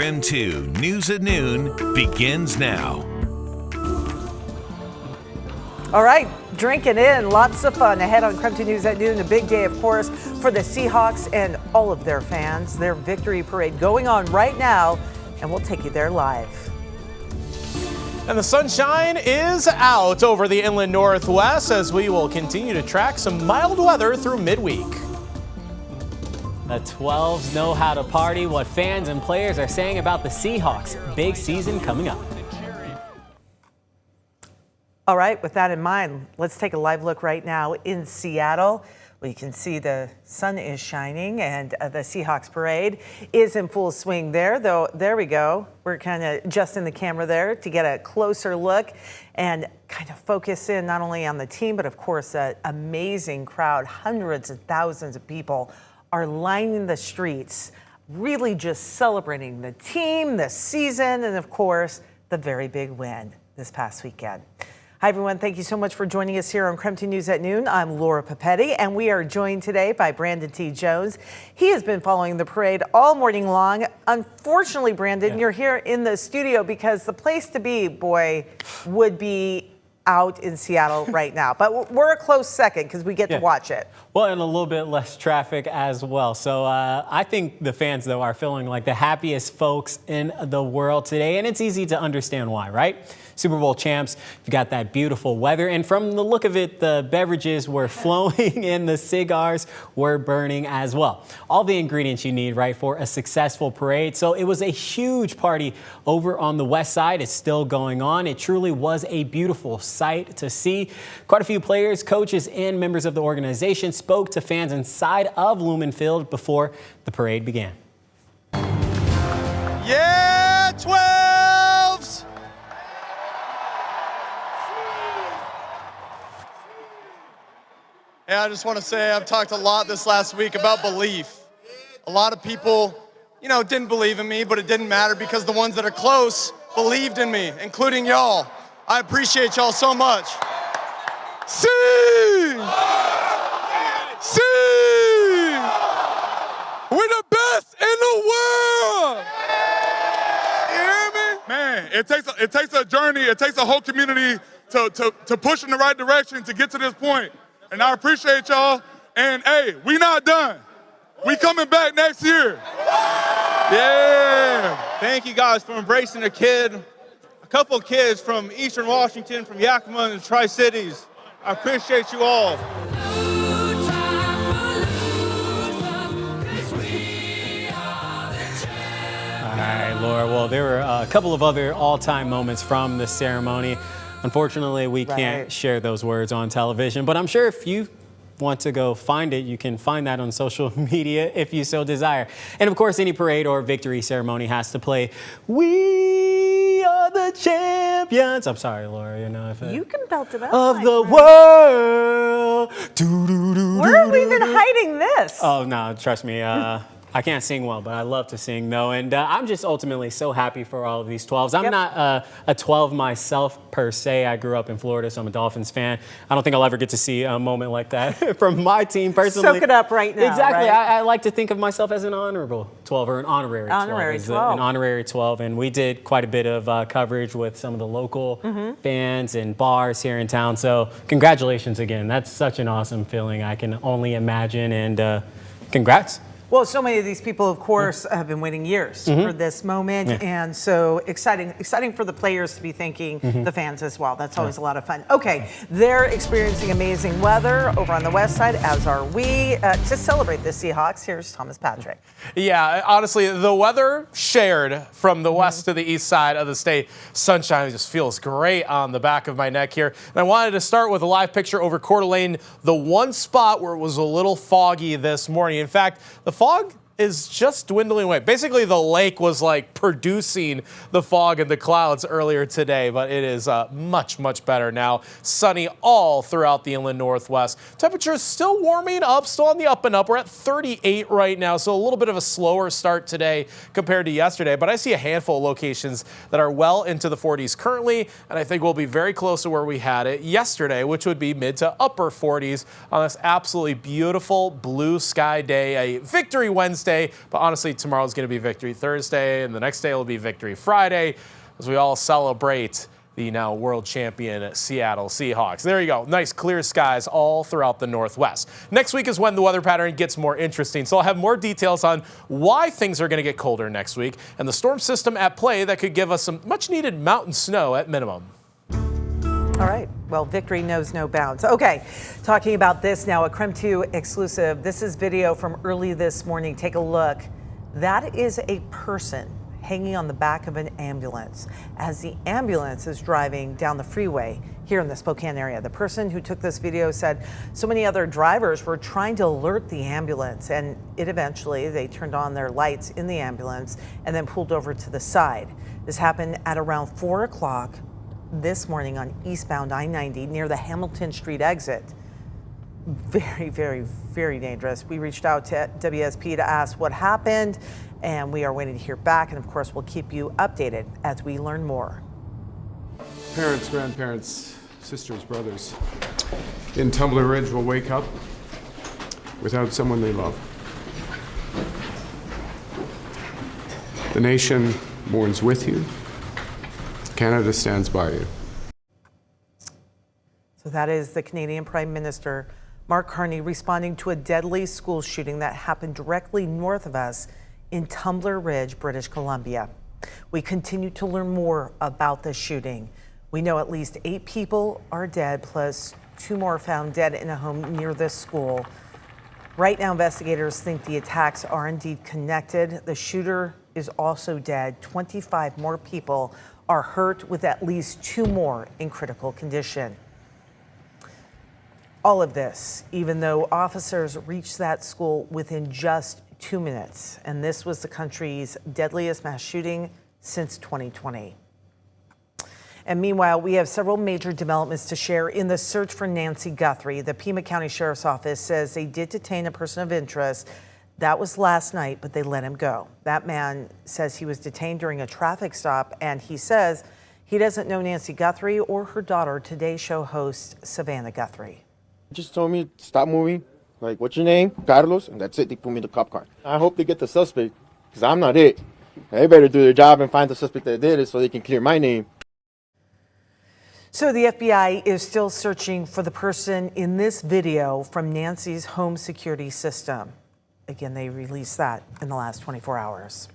KREM 2 News at Noon begins now. All right, drinking in, lots of fun ahead on KREM 2 News at Noon. A big day, of course, for the Seahawks and all of their fans. Their victory parade going on right now, and we'll take you there live. And the sunshine is out over the inland northwest as we will continue to track some mild weather through midweek. The 12s know how to party, what fans and players are saying about the Seahawks. Big season coming up. All right, with that in mind, let's take a live look right now in Seattle. We can see the sun is shining and the Seahawks parade is in full swing there, though. There we go. We're kind of adjusting the camera there to get a closer look and kind of focus in not only on the team, but of course, an amazing crowd. Hundreds of thousands of people are lining the streets, really just celebrating the team, the season, and of course, the very big win this past weekend. Hi, everyone. Thank you so much for joining us here on KREM 2 News at Noon. I'm Laura Papetti, and we are joined today by Brandon T. Jones. He has been following the parade all morning long. Unfortunately, Brandon, you're here in the studio because the place to be, boy, would be out in Seattle right now. But we're a close second because we get to watch it. Well, and a little bit less traffic as well. So I think the fans, though, are feeling like the happiest folks in the world today. And it's easy to understand why, right? Super Bowl champs, you've got that beautiful weather. And from the look of it, the beverages were flowing and the cigars were burning as well. All the ingredients you need, right, for a successful parade. So it was a huge party over on the west side. It's still going on. It truly was a beautiful sight to see. Quite a few players, coaches, and members of the organization spoke to fans inside of Lumen Field before the parade began. Yeah, 12s! Yeah, I just want to say I've talked a lot this last week about belief. A lot of people, didn't believe in me, but it didn't matter because the ones that are close believed in me, including y'all. I appreciate y'all so much. See! We're the best in the world! You hear me? Man, it takes a journey, it takes a whole community to push in the right direction to get to this point. And I appreciate y'all. And hey, we not done. We coming back next year. Yeah. Thank you guys for embracing a couple of kids from Eastern Washington, from Yakima and the Tri-Cities. I appreciate you all. All right, Laura. Well, there were a couple of other all-time moments from the ceremony. Unfortunately, we can't share those words on television, but I'm sure if you want to go find it, you can find that on social media if you so desire. And of course, any parade or victory ceremony has to play "We Are the Champions." I'm sorry, Laura, You can belt it out. Of the world. Where have we been hiding this? Oh, no, trust me. I can't sing well, but I love to sing, though. And I'm just ultimately so happy for all of these 12s. I'm not a 12 myself, per se. I grew up in Florida, so I'm a Dolphins fan. I don't think I'll ever get to see a moment like that from my team personally. Soak it up right now. Exactly. Right? I like to think of myself as an honorable 12 or an honorary 12. An honorary 12. And we did quite a bit of coverage with some of the local fans and bars here in town. So congratulations again. That's such an awesome feeling. I can only imagine. And congrats. Well, so many of these people, of course, have been waiting years for this moment. And so exciting for the players to be thanking the fans as well. That's always a lot of fun. Okay, they're experiencing amazing weather over on the west side, as are we. To celebrate the Seahawks, here's Thomas Patrick. Yeah, honestly, the weather shared from the west to the east side of the state. Sunshine just feels great on the back of my neck here. And I wanted to start with a live picture over Coeur d'Alene, the one spot where it was a little foggy this morning. In fact, the fog is just dwindling away. Basically, the lake was like producing the fog and the clouds earlier today, but it is much, much better now. Sunny all throughout the inland northwest. Temperatures still warming up, still on the up and up. We're at 38 right now, so a little bit of a slower start today compared to yesterday, but I see a handful of locations that are well into the 40s currently, and I think we'll be very close to where we had it yesterday, which would be mid to upper 40s on this absolutely beautiful blue sky day, a Victory Wednesday day. But honestly, tomorrow's going to be Victory Thursday, and the next day will be Victory Friday as we all celebrate the now world champion Seattle Seahawks. There you go. Nice clear skies all throughout the Northwest. Next week is when the weather pattern gets more interesting. So I'll have more details on why things are going to get colder next week and the storm system at play that could give us some much needed mountain snow at minimum. All right. Well, victory knows no bounds. Okay. Talking about this now, a KREM 2 exclusive. This is video from early this morning. Take a look. That is a person hanging on the back of an ambulance as the ambulance is driving down the freeway here in the Spokane area. The person who took this video said so many other drivers were trying to alert the ambulance, and they turned on their lights in the ambulance and then pulled over to the side. This happened at around 4 o'clock this morning on eastbound I-90 near the Hamilton Street exit. Very, very, very dangerous. We reached out to WSP to ask what happened, and we are waiting to hear back. And of course, we'll keep you updated as we learn more. Parents, grandparents, sisters, brothers in Tumbler Ridge will wake up without someone they love. The nation mourns with you. Canada stands by you. So that is the Canadian Prime Minister Mark Carney responding to a deadly school shooting that happened directly north of us in Tumbler Ridge, British Columbia. We continue to learn more about the shooting. We know at least 8 people are dead, plus 2 more found dead in a home near this school. Right now, investigators think the attacks are indeed connected. The shooter is also dead. 25 more people are hurt, with at least 2 more in critical condition. All of this, even though officers reached that school within just 2 minutes, and this was the country's deadliest mass shooting since 2020. And meanwhile, we have several major developments to share in the search for Nancy Guthrie. The Pima County Sheriff's Office says they did detain a person of interest. That was last night, but they let him go. That man says he was detained during a traffic stop, and he says he doesn't know Nancy Guthrie or her daughter, Today Show host Savannah Guthrie. Just told me stop moving. Like, what's your name? Carlos, and that's it. They put me in the cop car. I hope they get the suspect, because I'm not it. They better do their job and find the suspect that did it so they can clear my name. So the FBI is still searching for the person in this video from Nancy's home security system. Again, they released that in the last 24 hours.